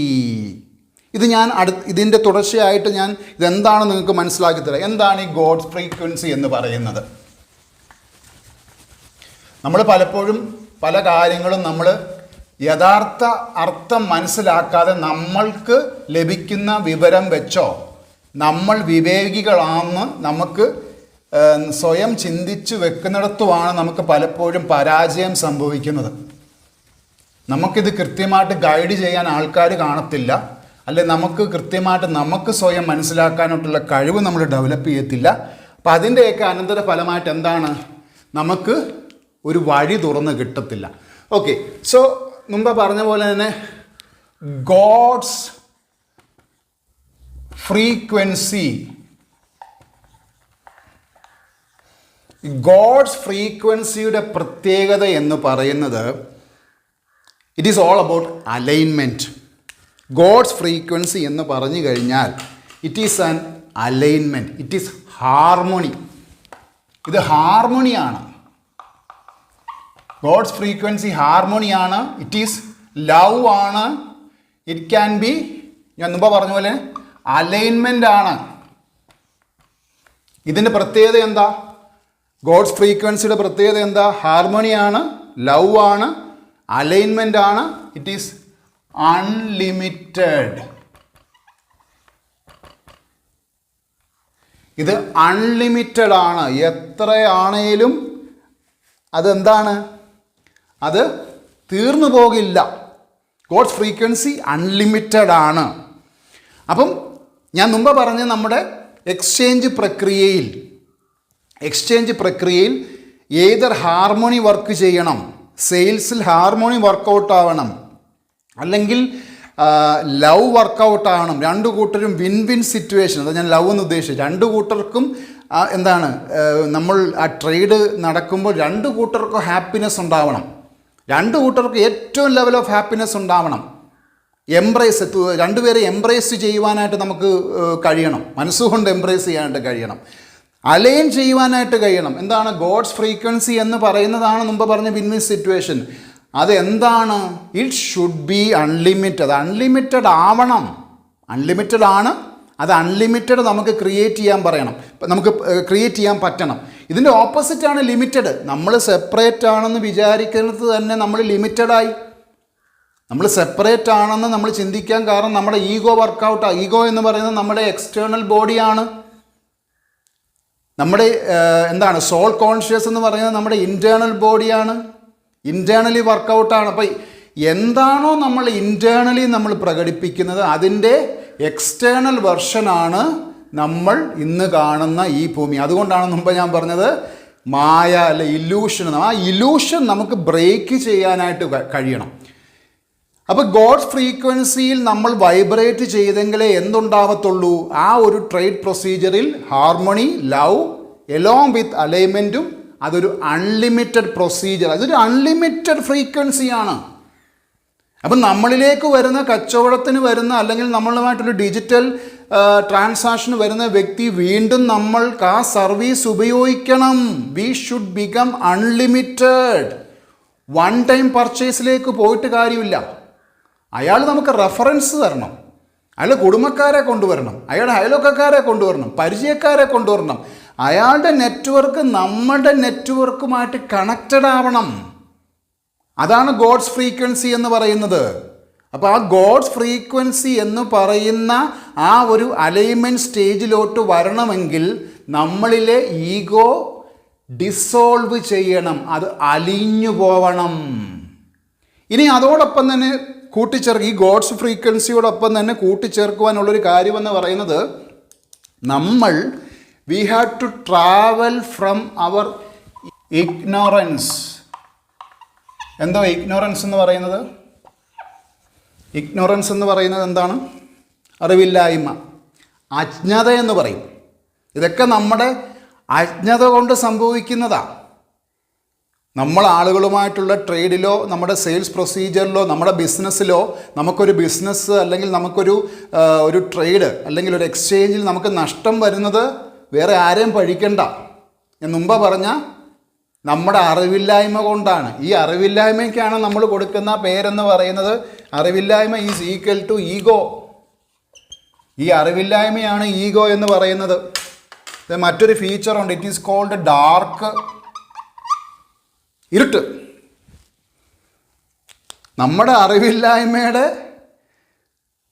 ഇതിൻ്റെ തുടർച്ചയായിട്ട് ഞാൻ ഇതെന്താണ് നിങ്ങൾക്ക് മനസ്സിലാക്കി തരാം. എന്താണ് ഈ ഗോഡ്സ് ഫ്രീക്വൻസി എന്ന് പറയുന്നത്? നമ്മൾ പലപ്പോഴും പല കാര്യങ്ങളും നമ്മൾ യഥാർത്ഥ അർത്ഥം മനസ്സിലാക്കാതെ നമ്മൾക്ക് ലഭിക്കുന്ന വിവരം വെച്ചോ നമ്മൾ വിവേകികളാണെന്ന് നമുക്ക് സ്വയം ചിന്തിച്ച് വെക്കുന്നിടത്തുമാണ് നമുക്ക് പലപ്പോഴും പരാജയം സംഭവിക്കുന്നത്. നമുക്കിത് കൃത്യമായിട്ട് ഗൈഡ് ചെയ്യാൻ ആൾക്കാർ കാണത്തില്ല, അല്ലെ നമുക്ക് കൃത്യമായിട്ട് നമുക്ക് സ്വയം മനസ്സിലാക്കാനായിട്ടുള്ള കഴിവ് നമ്മൾ ഡെവലപ്പ് ചെയ്യത്തില്ല. അപ്പം അതിൻ്റെയൊക്കെ അനന്തര ഫലമായിട്ട് എന്താണ്? നമുക്ക് ഒരു വഴി തുറന്ന് കിട്ടത്തില്ല. ഓക്കെ, സോ മുമ്പ് പറഞ്ഞ പോലെ തന്നെ ഗോഡ്സ് ഫ്രീക്വൻസി, ഗോഡ്സ് ഫ്രീക്വൻസിയുടെ പ്രത്യേകത എന്ന് പറയുന്നത് it is all about alignment. God's frequency എന്ന് പറഞ്ഞു കഴിഞ്ഞാൽ it is an alignment, it is harmony. ഇത് ഹാർമോണിയാണ്. ഗോഡ്സ് ഫ്രീക്വൻസി ഹാർമോണിയാണ്, ഇറ്റ് ഈസ് ലവ് ആണ്, ഇറ്റ് ക്യാൻ ബി, ഞാൻ മുമ്പ് പറഞ്ഞ പോലെ അലൈൻമെൻ്റ് ആണ്. ഇതിൻ്റെ പ്രത്യേകത എന്താ? ഗോഡ്സ് ഫ്രീക്വൻസിയുടെ പ്രത്യേകത എന്താ? ഹാർമോണിയാണ്, ലവ് ആണ്, അലൈൻമെൻ്റ് ആണ്, ഇറ്റ് ഈസ് അൺലിമിറ്റഡ്. ഇത് അൺലിമിറ്റഡ് ആണ്. എത്രയാണേലും അതെന്താണ്? അത് തീർന്നു പോകില്ല. ഗോഡ്സ് ഫ്രീക്വൻസി അൺലിമിറ്റഡ് ആണ്. അപ്പം ഞാൻ മുമ്പ് പറഞ്ഞ നമ്മുടെ എക്സ്ചേഞ്ച് പ്രക്രിയയിൽ ഏതർ ഹാർമോണി വർക്ക് ചെയ്യണം, സെയിൽസിൽ ഹാർമോണി വർക്കൗട്ട് ആവണം, അല്ലെങ്കിൽ ലവ് വർക്കൗട്ട് ആവണം. രണ്ടു കൂട്ടരും വിൻ വിൻ സിറ്റുവേഷൻ, അത് ഞാൻ ലവ് എന്ന് ഉദ്ദേശിച്ചു. രണ്ടു കൂട്ടർക്കും എന്താണ്, നമ്മൾ ആ ട്രേഡ് നടക്കുമ്പോൾ രണ്ടു കൂട്ടർക്കും ഹാപ്പിനെസ് ഉണ്ടാവണം. രണ്ടു കൂട്ടർക്ക് ഏറ്റവും ലെവൽ ഓഫ് ഹാപ്പിനെസ് ഉണ്ടാവണം. രണ്ടുപേരെ എംബ്രേസ് ചെയ്യുവാനായിട്ട് നമുക്ക് കഴിയണം, മനസ്സുകൊണ്ട് എംബ്രേസ് ചെയ്യാനായിട്ട് കഴിയണം, അലൈൻ ചെയ്യുവാനായിട്ട് കഴിയണം. എന്താണ് ഗോഡ്സ് ഫ്രീക്വൻസി എന്ന് പറയുന്നതാണ് മുമ്പ് പറഞ്ഞ വിൻ വിൻ സിറ്റുവേഷൻ. അതെന്താണ്? It should be unlimited. Unlimited ആവണം. അൺലിമിറ്റഡ് ആണ്, അത് അൺലിമിറ്റഡ് നമുക്ക് ക്രിയേറ്റ് ചെയ്യാൻ പറ്റണം. ഇതിൻ്റെ ഓപ്പോസിറ്റാണ് ലിമിറ്റഡ്. നമ്മൾ സെപ്പറേറ്റ് ആണെന്ന് വിചാരിക്കുന്നത് തന്നെ നമ്മൾ ലിമിറ്റഡായി. നമ്മൾ സെപ്പറേറ്റ് ആണെന്ന് നമ്മൾ ചിന്തിക്കാൻ കാരണം നമ്മുടെ ഈഗോ വർക്കൗട്ടാണ്. ഈഗോ എന്ന് പറയുന്നത് നമ്മുടെ എക്സ്റ്റേണൽ ബോഡിയാണ്. നമ്മുടെ എന്താണ് സോൾ കോൺഷ്യസ് എന്ന് പറയുന്നത് നമ്മുടെ ഇൻറ്റേർണൽ ബോഡിയാണ്, ഇൻറ്റേർണലി വർക്കൗട്ടാണ്. അപ്പോൾ എന്താണോ നമ്മൾ ഇൻറ്റേർണലി നമ്മൾ പ്രകടിപ്പിക്കുന്നത് അതിൻ്റെ എക്സ്റ്റേണൽ വെർഷനാണ് നമ്മൾ ഇന്ന് കാണുന്ന ഈ ഭൂമി. അതുകൊണ്ടാണ് മുമ്പ് ഞാൻ പറഞ്ഞത് മായ അല്ലെ ഇല്യൂഷൻ. ആ ഇല്യൂഷൻ നമുക്ക് ബ്രേക്ക് ചെയ്യാനായിട്ട് കഴിയണം. അപ്പോൾ ഗോഡ്സ് ഫ്രീക്വൻസിയിൽ നമ്മൾ വൈബ്രേറ്റ് ചെയ്തെങ്കിലേ എന്തുണ്ടാവത്തുള്ളൂ? ആ ഒരു ട്രേഡ് പ്രൊസീജിയറിൽ ഹാർമണി, ലവ് എലോങ് വിത്ത് അലൈൻമെൻറ്റും അതൊരു അൺലിമിറ്റഡ് പ്രൊസീജിയർ, അതൊരു അൺലിമിറ്റഡ് ഫ്രീക്വൻസിയാണ്. അപ്പം നമ്മളിലേക്ക് വരുന്ന കച്ചവടത്തിന് വരുന്ന അല്ലെങ്കിൽ നമ്മളുമായിട്ടൊരു ഡിജിറ്റൽ ട്രാൻസാക്ഷന് വരുന്ന വ്യക്തി വീണ്ടും നമ്മൾക്ക് ആ സർവീസ് ഉപയോഗിക്കണം. We should become unlimited. One time പർച്ചേസിലേക്ക് പോയിട്ട് കാര്യമില്ല. അയാൾ നമുക്ക് റെഫറൻസ് തരണം, അയാളുടെ കുടുംബക്കാരെ കൊണ്ടുവരണം, അയാളുടെ അയൽവക്കക്കാരെ കൊണ്ടുവരണം, പരിചയക്കാരെ കൊണ്ടുവരണം. അയാളുടെ നെറ്റ്വർക്ക് നമ്മുടെ നെറ്റ്വർക്കുമായിട്ട് കണക്റ്റഡ് ആവണം. അതാണ് ഗോഡ്സ് ഫ്രീക്വൻസി എന്ന് പറയുന്നത്. അപ്പോൾ ആ ഗോഡ്സ് ഫ്രീക്വൻസി എന്ന് പറയുന്ന ആ ഒരു അലൈൻമെൻറ്റ് സ്റ്റേജിലോട്ട് വരണമെങ്കിൽ നമ്മളിലെ ഈഗോ ഡിസോൾവ് ചെയ്യണം, അത് അലിഞ്ഞു പോവണം. ഇനി അതോടൊപ്പം തന്നെ ഈ ഗോഡ്സ് ഫ്രീക്വൻസിയോടൊപ്പം തന്നെ കൂട്ടിച്ചേർക്കുവാനുള്ളൊരു കാര്യമെന്ന് പറയുന്നത് നമ്മൾ we have to travel from our ignorance. എന്തോ ഇഗ്നോറൻസ് എന്ന് പറയുന്നത്? ഇഗ്നോറൻസ് എന്ന് പറയുന്നത് എന്താണ്? അറിവില്ലായ്മ, അജ്ഞത എന്ന് പറയും. ഇതൊക്കെ നമ്മുടെ അജ്ഞത കൊണ്ട് സംഭവിക്കുന്നതാണ്. നമ്മൾ ആളുകളുമായിട്ടുള്ള ട്രേഡിലോ നമ്മുടെ സെയിൽസ് പ്രൊസീജിയറിലോ നമ്മുടെ ബിസിനസ്സിലോ നമുക്കൊരു ബിസിനസ് അല്ലെങ്കിൽ നമുക്കൊരു ട്രേഡ് അല്ലെങ്കിൽ ഒരു എക്സ്ചേഞ്ചിൽ നമുക്ക് നഷ്ടം വരുന്നത് വേറെ ആരെയും പഴിക്കണ്ട. ഞാൻ മുമ്പ് പറഞ്ഞ നമ്മുടെ അറിവില്ലായ്മ കൊണ്ടാണ്. ഈ അറിവില്ലായ്മയ്ക്കാണ് നമ്മൾ കൊടുക്കുന്ന പേരെന്ന് പറയുന്നത്. അറിവില്ലായ്മ ഈസ് ഈക്വൽ ടു ഈഗോ. ഈ അറിവില്ലായ്മയാണ് ഈഗോ എന്ന് പറയുന്നത്. മറ്റൊരു ഫീച്ചറുണ്ട്, ഇറ്റ് ഈസ് കോൾഡ് ഡാർക്ക്, ഇരുട്ട്. നമ്മുടെ അറിവില്ലായ്മയുടെ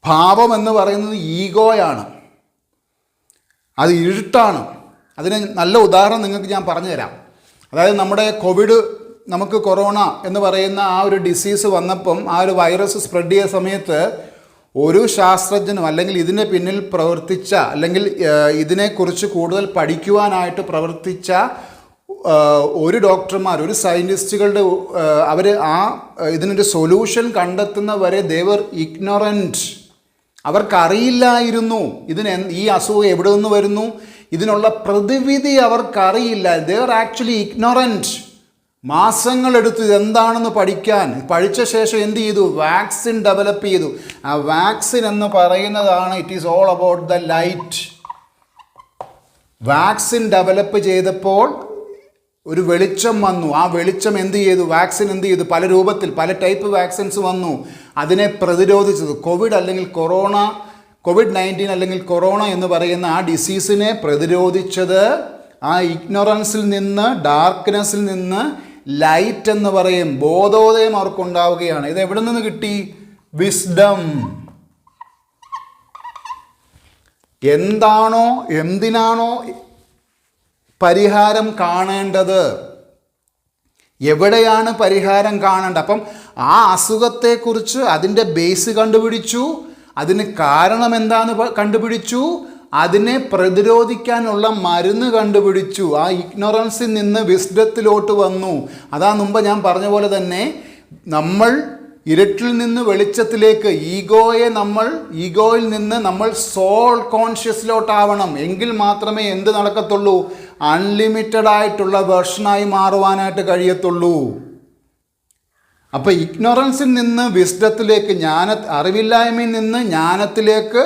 ഭാവം എന്ന് പറയുന്നത് ഈഗോയാണ്, അത് ഇരുട്ടാണ്. അതിന് നല്ല ഉദാഹരണം നിങ്ങൾക്ക് ഞാൻ പറഞ്ഞു തരാം. അതായത് നമ്മുടെ നമുക്ക് കൊറോണ എന്ന് പറയുന്ന ആ ഒരു ഡിസീസ് വന്നപ്പം, ആ ഒരു വൈറസ് സ്പ്രെഡ് ചെയ്ത സമയത്ത് ഒരു ശാസ്ത്രജ്ഞനും അല്ലെങ്കിൽ ഇതിന് പിന്നിൽ പ്രവർത്തിച്ച അല്ലെങ്കിൽ ഇതിനെക്കുറിച്ച് കൂടുതൽ പഠിക്കുവാനായിട്ട് പ്രവർത്തിച്ച ഒരു ഡോക്ടർമാർ, ഒരു സയൻറ്റിസ്റ്റുകളുടെ അവർ ഇതിനൊരു സൊല്യൂഷൻ കണ്ടെത്തുന്നവരെ ദേവർ ഇഗ്നോറൻറ്റ്. അവർക്കറിയില്ലായിരുന്നു ഈ അസുഖം എവിടെ നിന്ന് വരുന്നു, ഇതിനുള്ള പ്രതിവിധി അവർക്കറിയില്ല. Devar actually ignorant. മാസങ്ങളെടുത്തു ഇതെന്താണെന്ന് പഠിച്ച ശേഷം എന്ത് ചെയ്തു? വാക്സിൻ ഡെവലപ്പ് ചെയ്തു. ആ വാക്സിൻ എന്ന് പറയുന്നതാണ് it is all about the light. Vaccine develop ചെയ്തപ്പോൾ ഒരു വെളിച്ചം വന്നു. ആ വെളിച്ചം എന്ത് ചെയ്തു? വാക്സിൻ എന്ത് ചെയ്തു? പല രൂപത്തിൽ പല ടൈപ്പ് വാക്സിൻസ് വന്നു. അതിനെ പ്രതിരോധിച്ചത് കോവിഡ്-19 അല്ലെങ്കിൽ കൊറോണ എന്ന് പറയുന്ന ആ ഡിസീസിനെ പ്രതിരോധിച്ചത് ആ ഇഗ്നോറൻസിൽ നിന്ന്, ഡാർക്ക്നെസ്സിൽ നിന്ന് ലൈറ്റ് എന്ന് പറയും ബോധോദയം അവർക്കുണ്ടാവുകയാണ്. ഇത് എവിടെ നിന്ന് കിട്ടി? വിസ്ഡം. എന്തിനാണോ പരിഹാരം കാണേണ്ടത്, എവിടെയാണ് പരിഹാരം കാണേണ്ടത്? അപ്പം ആ അസുഖത്തെക്കുറിച്ച് അതിൻ്റെ ബേസ് കണ്ടുപിടിച്ചു, അതിന് കാരണം എന്താണെന്ന് കണ്ടുപിടിച്ചു, അതിനെ പ്രതിരോധിക്കാനുള്ള മരുന്ന് കണ്ടുപിടിച്ചു. ആ ഇഗ്നോറൻസിൽ നിന്ന് വിസ്ഡത്തിലോട്ട് വന്നു. അതാ മുമ്പ് ഞാൻ പറഞ്ഞ പോലെ തന്നെ നമ്മൾ ഇരുട്ടിൽ നിന്ന് വെളിച്ചത്തിലേക്ക്, ഈഗോയിൽ നിന്ന് നമ്മൾ സോൾ കോൺഷ്യസിലോട്ടാവണം. എങ്കിൽ മാത്രമേ എന്ത് നടക്കത്തുള്ളൂ? അൺലിമിറ്റഡ് ആയിട്ടുള്ള വെർഷനായി മാറുവാനായിട്ട് കഴിയത്തുള്ളൂ. അപ്പോൾ ഇഗ്നോറൻസിൽ നിന്ന് വിസ്ഡത്തിലേക്ക്, അറിവില്ലായ്മയിൽ നിന്ന് ജ്ഞാനത്തിലേക്ക്,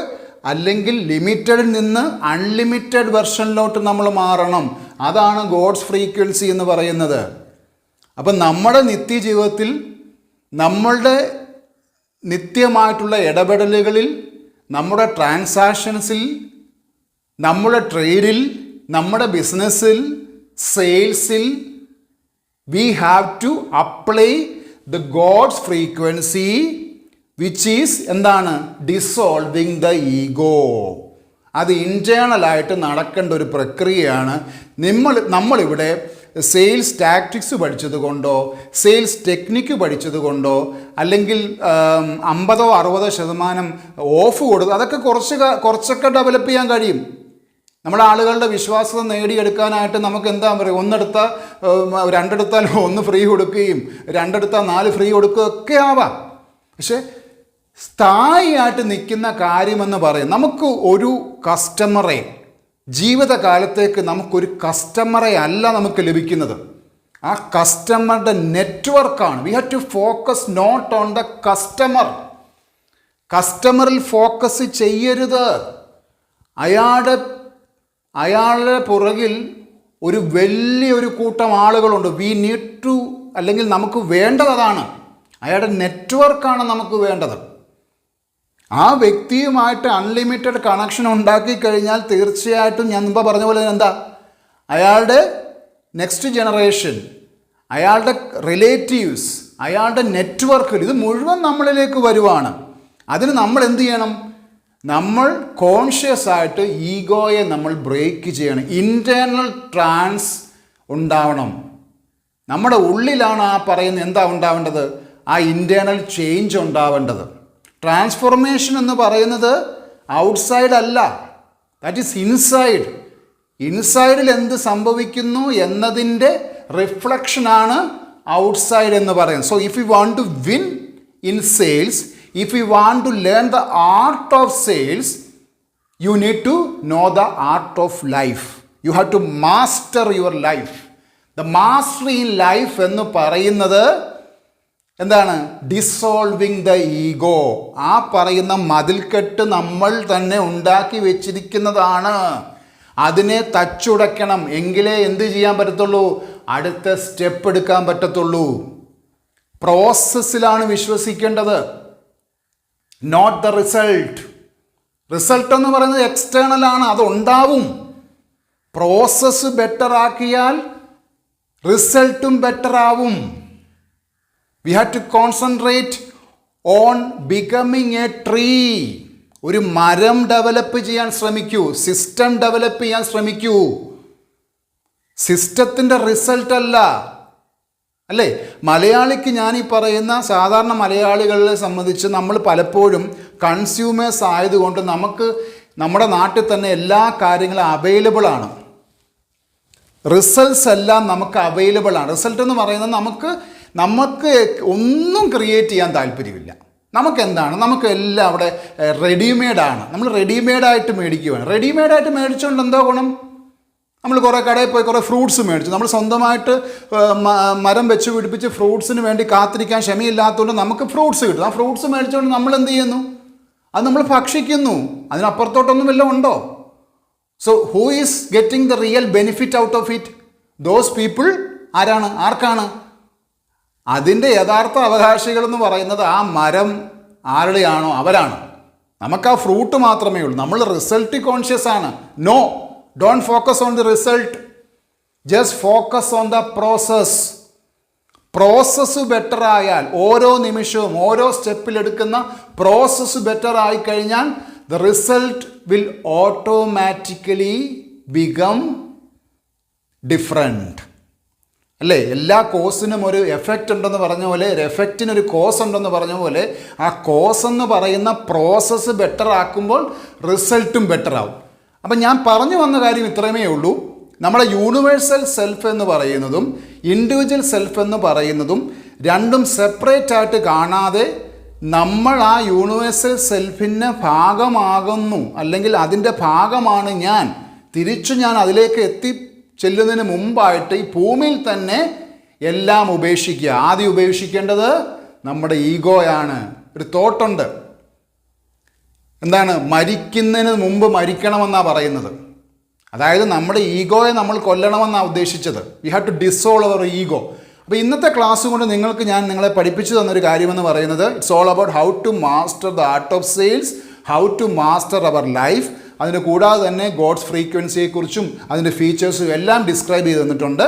അല്ലെങ്കിൽ ലിമിറ്റഡിൽ നിന്ന് അൺലിമിറ്റഡ് വെർഷനിലോട്ട് നമ്മൾ മാറണം. അതാണ് ഗോഡ്സ് ഫ്രീക്വൻസി എന്ന് പറയുന്നത്. അപ്പം നമ്മുടെ നിത്യജീവിതത്തിൽ, നമ്മളുടെ നിത്യമായിട്ടുള്ള ഇടപെടലുകളിൽ, നമ്മുടെ ട്രാൻസാക്ഷൻസിൽ, നമ്മുടെ ട്രേഡിൽ, നമ്മുടെ ബിസിനസ്സിൽ, സെയിൽസിൽ we have to apply the God's frequency which is എന്താണ്? Dissolving the ego. അത് ഇൻറ്റേർണലായിട്ട് നടക്കേണ്ട ഒരു പ്രക്രിയയാണ്. നമ്മളിവിടെ സെയിൽസ് ടാക്ടിക്സ് പഠിച്ചത് കൊണ്ടോ, സെയിൽസ് ടെക്നിക്ക് പഠിച്ചത് കൊണ്ടോ, അല്ലെങ്കിൽ 50-60% ഓഫ് കൊടുത്ത് അതൊക്കെ കുറച്ചൊക്കെ ഡെവലപ്പ് ചെയ്യാൻ കഴിയും. നമ്മുടെ ആളുകളുടെ വിശ്വാസത നേടിയെടുക്കാനായിട്ട് നമുക്ക് എന്താ പറയുക, രണ്ടെടുത്താൽ 1 ഫ്രീ കൊടുക്കുകയും 2 എടുത്താൽ 4 ഫ്രീ കൊടുക്കുകയൊക്കെ ആവാം. പക്ഷെ സ്ഥായിയായിട്ട് നിൽക്കുന്ന കാര്യമെന്ന് പറയും, നമുക്ക് ഒരു കസ്റ്റമറെ, ജീവിതകാലത്തേക്ക് നമുക്കൊരു കസ്റ്റമറെ അല്ല നമുക്ക് ലഭിക്കുന്നത്, ആ കസ്റ്റമറുടെ നെറ്റ്വർക്കാണ്. We have to focus not on the customer. കസ്റ്റമറിൽ ഫോക്കസ് ചെയ്യരുത്. അയാളുടെ പുറകിൽ ഒരു വലിയൊരു കൂട്ടം ആളുകളുണ്ട്. വി നീഡ് ടു, അല്ലെങ്കിൽ നമുക്ക് വേണ്ടത് അതാണ്. അയാളുടെ നെറ്റ്വർക്കാണ് നമുക്ക് വേണ്ടത്. ആ വ്യക്തിയുമായിട്ട് അൺലിമിറ്റഡ് കണക്ഷൻ ഉണ്ടാക്കി കഴിഞ്ഞാൽ തീർച്ചയായിട്ടും ഞാൻ മുമ്പ് പറഞ്ഞ പോലെ എന്താ, അയാളുടെ നെക്സ്റ്റ് ജനറേഷൻ, അയാളുടെ റിലേറ്റീവ്സ്, അയാളുടെ നെറ്റ്വർക്കിൽ ഇത് മുഴുവൻ നമ്മളിലേക്ക് വരുവാണ്. അതിന് നമ്മൾ എന്ത് ചെയ്യണം? നമ്മൾ കോൺഷ്യസ് ആയിട്ട് ഈഗോയെ നമ്മൾ ബ്രേക്ക് ചെയ്യണം. ഇൻറ്റേർണൽ ട്രാൻസ് ഉണ്ടാവണം. നമ്മുടെ ഉള്ളിലാണ് ആ പറയുന്നത് എന്താ ഉണ്ടാവേണ്ടത്? ആ ഇൻറ്റേർണൽ ചേഞ്ച് ഉണ്ടാവേണ്ടത്. ട്രാൻസ്ഫോർമേഷൻ എന്ന് പറയുന്നത് ഔട്ട്സൈഡ് അല്ല, ദാറ്റ് ഈസ് ഇൻസൈഡ്. ഇൻസൈഡിൽ എന്ത് സംഭവിക്കുന്നു എന്നതിൻ്റെ റിഫ്ലക്ഷനാണ് ഔട്ട്സൈഡ് എന്ന് പറയുന്നത്. So if you want to win in sales, if you want to learn the art of sales, you need to know the art of life. You have to master your life. The mastery in life എന്ന് പറയുന്നത് എന്താണ്? Dissolving the ego. ആ പറയുന്ന മതിൽക്കെട്ട് നമ്മൾ തന്നെ ഉണ്ടാക്കി വെച്ചിരിക്കുന്നതാണ്. അതിനെ തച്ചുടയ്ക്കണം. എങ്കിലേ എന്ത് ചെയ്യാൻ പറ്റത്തുള്ളൂ? അടുത്ത സ്റ്റെപ്പ് എടുക്കാൻ പറ്റത്തുള്ളൂ. പ്രോസസ്സിലാണ് വിശ്വസിക്കേണ്ടത്, നോട്ട് ദ റിസൾട്ട്. റിസൾട്ട് എന്ന് പറയുന്നത് എക്സ്റ്റേണൽ ആണ്, അതുണ്ടാവും. പ്രോസസ്സ് ബെറ്റർ ആക്കിയാൽ റിസൾട്ടും ബെറ്റർ ആവും. We have to concentrate on becoming a tree. ഒരു മരം ഡെവലപ്പ് ചെയ്യാൻ ശ്രമിക്കൂ, സിസ്റ്റം ഡെവലപ്പ് ചെയ്യാൻ ശ്രമിക്കൂ. സിസ്റ്റത്തിൻ്റെ റിസൾട്ട് അല്ലേ? മലയാളിക്ക് ഞാൻ ഈ പറയുന്ന സാധാരണ മലയാളികളെ സംബന്ധിച്ച് നമ്മൾ പലപ്പോഴും കൺസ്യൂമേഴ്സ് ആയതുകൊണ്ട് നമുക്ക് നമ്മുടെ നാട്ടിൽ തന്നെ എല്ലാ കാര്യങ്ങളും അവൈലബിൾ ആണ്. റിസൾട്ട്സ് എല്ലാം നമുക്ക് അവൈലബിൾ ആണ്. റിസൾട്ട് എന്ന് പറയുന്നത് നമുക്ക് ഒന്നും ക്രിയേറ്റ് ചെയ്യാൻ താല്പര്യമില്ല. നമുക്കെന്താണ്, നമുക്ക് എല്ലാം അവിടെ റെഡിമെയ്ഡാണ്. നമ്മൾ റെഡിമെയ്ഡായിട്ട് മേടിക്കുകയാണ്. റെഡിമെയ്ഡായിട്ട് മേടിച്ചുകൊണ്ട് എന്തോ ഗുണം? നമ്മൾ കുറേ കടയിൽ പോയി കുറേ ഫ്രൂട്ട്സ് മേടിച്ചു. നമ്മൾ സ്വന്തമായിട്ട് മരം വെച്ച് പിടിപ്പിച്ച് ഫ്രൂട്ട്സിന് വേണ്ടി കാത്തിരിക്കാൻ ക്ഷമയില്ലാത്തതുകൊണ്ട് നമുക്ക് ഫ്രൂട്ട്സ് കിട്ടും. ആ ഫ്രൂട്ട്സ് മേടിച്ചുകൊണ്ട് നമ്മൾ എന്ത് ചെയ്യുന്നു? അത് നമ്മൾ ഭക്ഷിക്കുന്നു. അതിനപ്പുറത്തോട്ടൊന്നും വല്ലതും ഉണ്ടോ? So who is getting the real benefit out of it? Those people. ആർക്കാണ് അതിൻ്റെ യഥാർത്ഥ അവകാശികൾ എന്ന് പറയുന്നത്? ആ മരം ആരുടെയാണോ അവരാണ്. നമുക്ക് ആ ഫ്രൂട്ട് മാത്രമേ ഉള്ളൂ. നമ്മൾ റിസൾട്ട് കോൺഷ്യസ് ആണ്. No, don't focus on the result, just focus on the process. Process better ആയാൽ, ഓരോ നിമിഷവും ഓരോ സ്റ്റെപ്പിലെടുക്കുന്ന പ്രോസസ്സ് ബെറ്റർ ആയിക്കഴിഞ്ഞാൽ the result will automatically become different. അല്ലേ? എല്ലാ കോസിനും ഒരു എഫക്റ്റ് ഉണ്ടെന്ന് പറഞ്ഞ പോലെ, ഒരു എഫക്റ്റിനൊരു കോസ് ഉണ്ടെന്ന് പറഞ്ഞ പോലെ, ആ കോസ് എന്ന് പറയുന്ന പ്രോസസ്സ് ബെറ്റർ ആക്കുമ്പോൾ റിസൾട്ടും ബെറ്റർ ആവും. അപ്പം ഞാൻ പറഞ്ഞു വന്ന കാര്യം ഇത്രയുമേ ഉള്ളൂ. നമ്മുടെ യൂണിവേഴ്സൽ സെൽഫ് എന്ന് പറയുന്നതും ഇൻഡിവിജ്വൽ സെൽഫ് എന്ന് പറയുന്നതും രണ്ടും സെപ്പറേറ്റ് ആയിട്ട് കാണാതെ നമ്മൾ ആ യൂണിവേഴ്സൽ സെൽഫിൻ്റെ ഭാഗമാകുന്നു, അല്ലെങ്കിൽ അതിൻ്റെ ഭാഗമാണ് ഞാൻ. തിരിച്ചു ഞാൻ അതിലേക്ക് ചെല്ലുന്നതിന് മുമ്പായിട്ട് ഈ ഭൂമിയിൽ തന്നെ എല്ലാം ഉപേക്ഷിക്കുക. ആദ്യം ഉപേക്ഷിക്കേണ്ടത് നമ്മുടെ ഈഗോയാണ്. ഒരു തോട്ടുണ്ട്, എന്താണ്? മരിക്കുന്നതിന് മുമ്പ് മരിക്കണമെന്നാണ് പറയുന്നത്. അതായത് നമ്മുടെ ഈഗോയെ നമ്മൾ കൊല്ലണമെന്നാണ് ഉദ്ദേശിച്ചത്. We have to dissolve our ego. അപ്പോൾ ഇന്നത്തെ ക്ലാസ് കൊണ്ട് ഞാൻ നിങ്ങളെ പഠിപ്പിച്ചു തന്നൊരു കാര്യമെന്ന് പറയുന്നത്, it's all about how to master the art of sales, how to master our life. അതിന് കൂടാതെ തന്നെ ഗോഡ്സ് ഫ്രീക്വൻസിയെക്കുറിച്ചും അതിൻ്റെ ഫീച്ചേഴ്സും എല്ലാം ഡിസ്ക്രൈബ് ചെയ്ത് തന്നിട്ടുണ്ട്.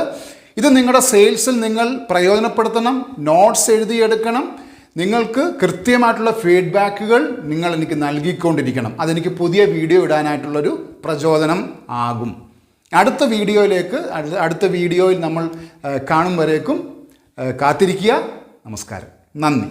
ഇത് നിങ്ങളുടെ സെയിൽസിൽ നിങ്ങൾ പ്രയോജനപ്പെടുത്തണം, നോട്ട്സ് എഴുതിയെടുക്കണം. നിങ്ങൾക്ക് കൃത്യമായിട്ടുള്ള ഫീഡ്ബാക്കുകൾ നിങ്ങൾ എനിക്ക് നൽകിക്കൊണ്ടിരിക്കണം. അതെനിക്ക് പുതിയ വീഡിയോ ഇടാനായിട്ടുള്ളൊരു പ്രചോദനം ആകും. അടുത്ത വീഡിയോയിൽ നമ്മൾ കാണും വരേക്കും കാത്തിരിക്കുക. നമസ്കാരം, നന്ദി.